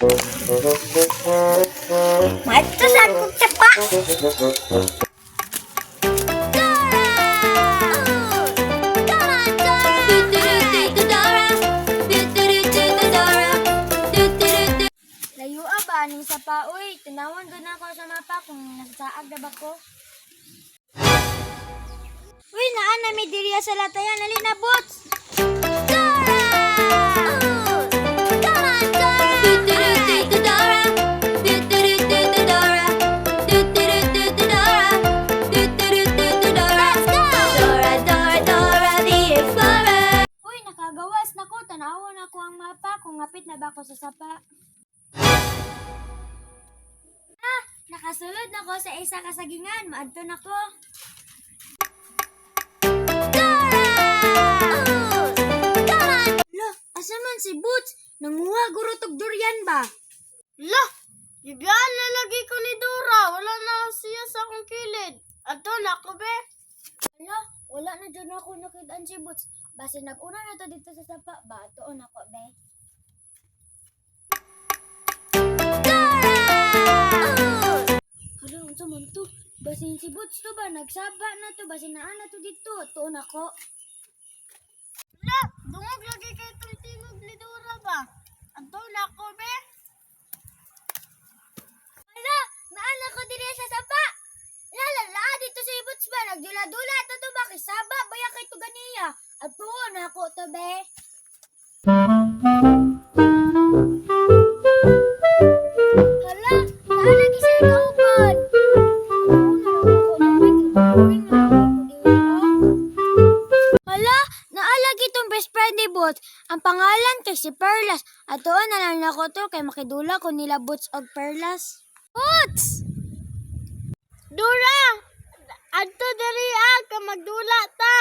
Mato sa akong tapa. Layo ba ning sapa uy, tinawan gud na ako sa mapa kung nasasaag na ba ko. Uy, naa na may diriya sa latayan, ali na bots. Uy, nakagawas na ko, tanawon ako ang mapa kung ngapit na ba ako sa sapa. Nakasulod na ko sa isa kasagingan. Maadto na ko. Lah, asa man si Boots? Nanguha guro tog durian ba? Lah, gibian na lagi ko ni Dora. Wala na siya sa akong kilid. Ato na ko be. Lah, wala na dyan ako nakidaan si Boots. Basta nag-una na to dito sa sapa. Ba, atoon ako, be. Hala, unsa man to? Basin si Boots to ba? Nagsaba na to. Basin na to dito. Atoon ako. Lah, dungog lagi kay itong tingog ni Dora ba? Ato na ko be. Hala, naan ako diri sa sapa. Lala, dito si Boots ba? Nagdula-dula to ba? Kisaba, baya kay to ganiya. Atoon ako to, be. Hala, naan lagi siya kauban. Hala, naalagi itong best friend ni Boots. Ang pangalan kay si Perlas. At doon na lang ako to kay makidula ko nila Boots og Perlas. Boots! Dora! Adto diri ka magdula ta.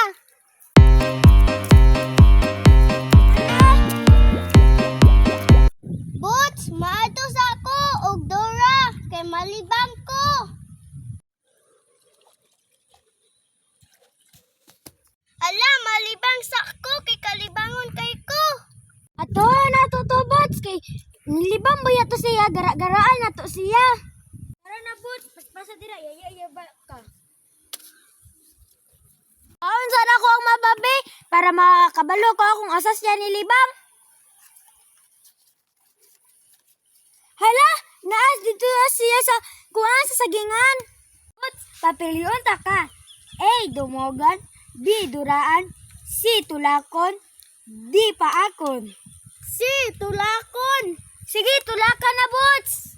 Boots, maadto sa ako og Dora kay malibang ko. Ala, malibang sa ako kay kalibangon kay ko. At doon na to Boots kay nilibang ba yato siya? Gara-garaan na to siya. Tara na Boots, paspasa dira. Yaya ba ka? Aon sana ko ang mababi para makabalo ko kung asas niya nilibang. Hala, naas dito na siya sa kuhaan sa sagingan. Boots, papilyon ta ka. A. Dumogan. B. Duraan. C. Tulakon. D. Paakon. Si tulakon. Sige, tulakan na, Boots!